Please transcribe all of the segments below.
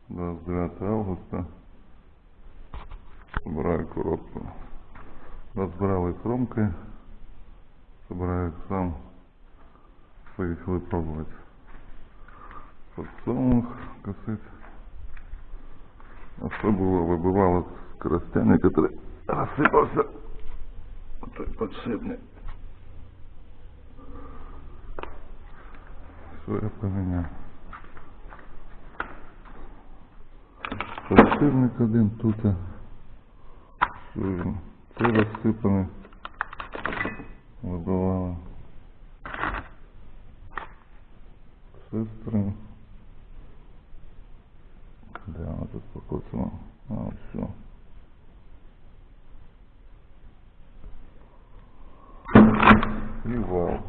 29 августа. Собираю коробку. Розбирали кромки. Собираю сам. Поїхали пробувати. Подсолнух косить. А що було? Вибивало скоростяник, який розсипався. Той подшипник. Що я поміняв? Подшипник один тут. Це розсипаний. Вибивало. Сестры. Да, она тут покоцала. А, все. И вау.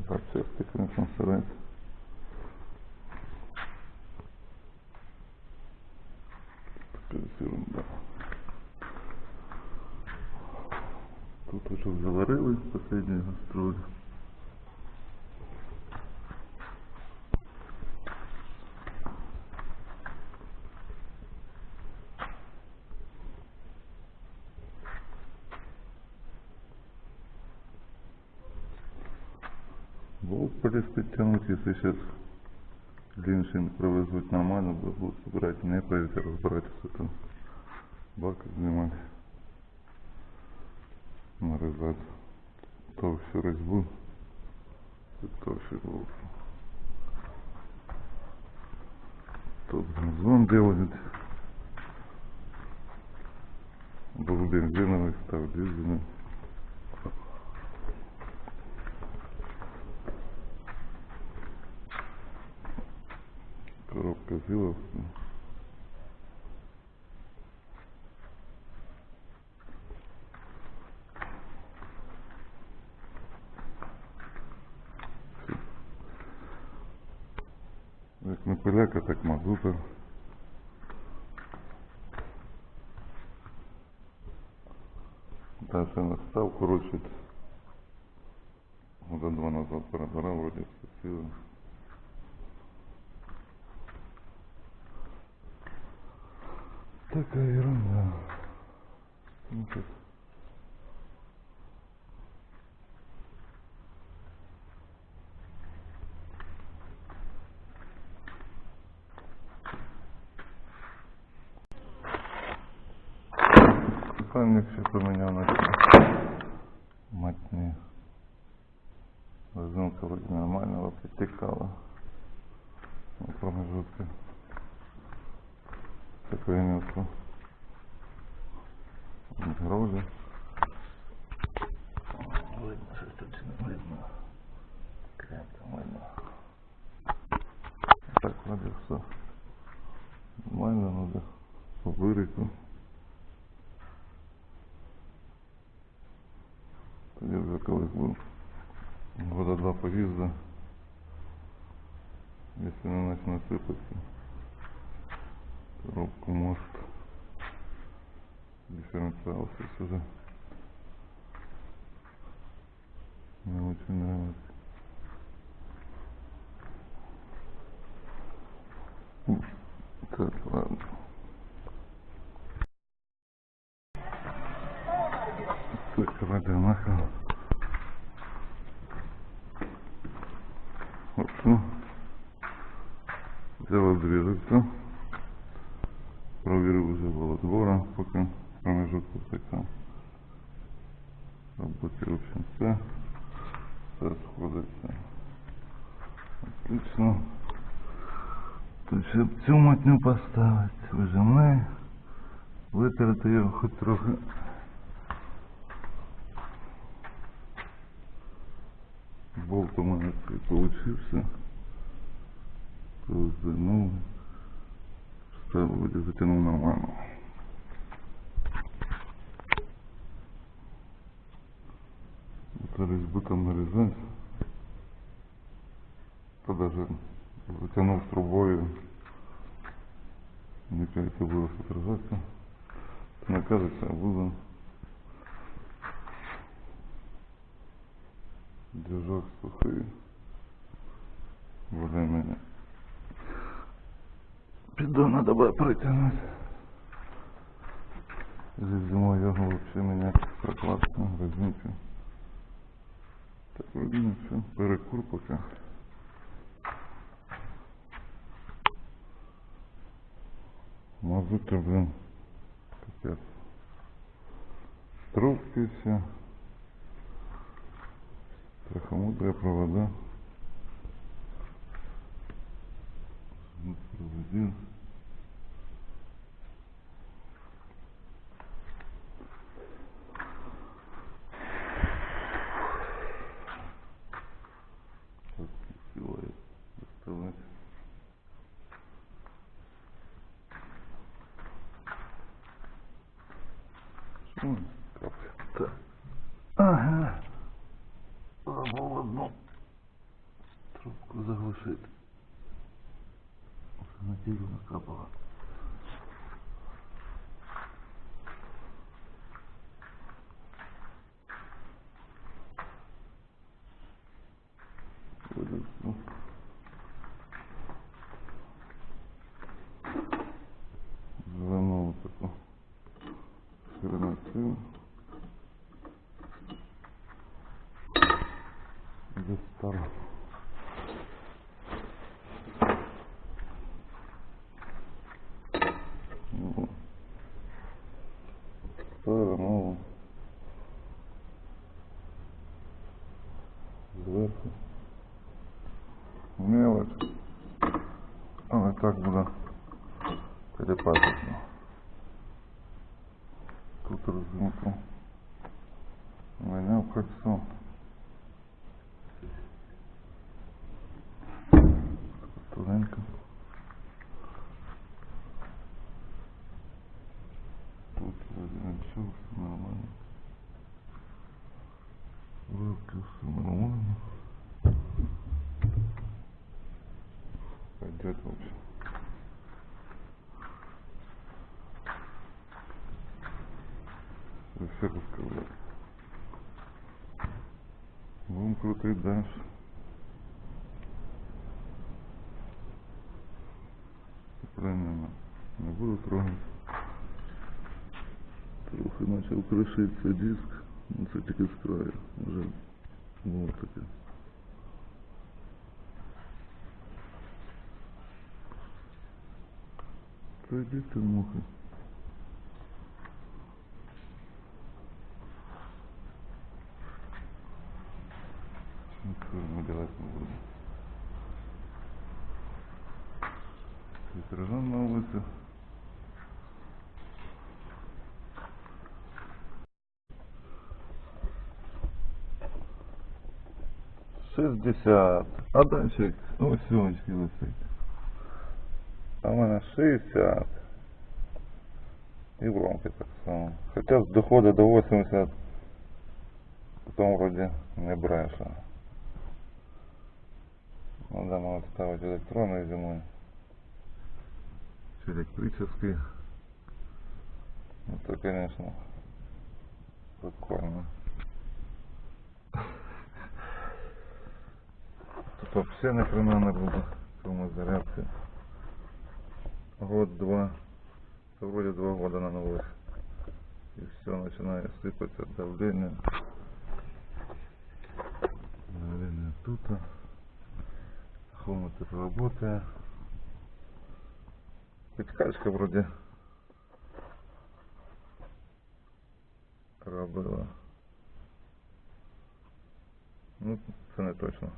Запчасти, конечно, срать. Такая ерунда. Тут уже заварили последнюю гастроль. Болт полезть тянуть, если сейчас длиннее провезут нормально, будут собирать, не поедете разбирать с этого бака, снимать, нарезать толщу резьбу, толще болт. Тут газон делают, был бензиновый, стал дизельный. Коробка Зиловская. Як на поляка, так мазута. Дальше настав, короче, года 2 назад перебирав, вроде спасибо. Такая ерунда. Ну, тут. Сальник ще поменял на матні. Резинка вроде нормального підтікала. Промежутки. Такое место. Грозы. Видно, что тут не видно. Крепко видно. Так, вроде все. Нормально, надо по вырыку. Тоді вже колись був года 2 поїзда. Если не начне сипатися, коробку может дифференциал сейчас уже не очень нравится. Так, ладно. Так, радио нахрен. Вот что. Дело движется. Проверю уже было двора, пока промежутку такая. Работе в общем все сходится. Отлично. Тут ще цю матню поставить, вижимай, витерти його хоч трохи. Болт у мене цей получився. Розвернув, вставив, затягнув нормально. Это резьбу там нарезать. То даже затянув трубою, мне кажется, было содержаться. Мне кажется, я буду держок сухий более-менее сюда надо бы протянуть. Здесь зимой його вообще менять прокладку, разницу. Так вроде не все, перекур пока. Мазута, блин, капец. Трубки все. Трахомудрые провода. Проводил. Успевает доставать. Что? Капля. Ага. Забыл одну трубку заглушить. На теле накапало. Звонок такой. Ширинацию. Без старого. Старого. Зверху. Мелочь. Але так буде перепасочно. Тут розумку. Меняв кольцо. Тоненько. Тут нічого, все нормально. Вилки, все нормально. Пойдет вообще. Все рассказать. Будем крутить дальше. Правильно, не буду трогать. Трохи начал крышиться диск. Ну, це тільки з краю. Вже було таке. Пройди ты, муха. Ничего мы делать не будем. Ветрожан на улице. «60». А дальше, ось сьомочки висить. А в мене 60. І бронки так само. Хоча доходить до 80, потім вроді не бреше. Надо мало ставити електронний зимой. Чи електрический. Это, конечно, прикольно. Тут вообще ни хрена не буде в цьому зарядці. Год-два. Вроде 2 года на новых. И все начинает сыпаться давление. Давление тут. Тахометр работает. Підкачка вроде робила. Ну, це не точно.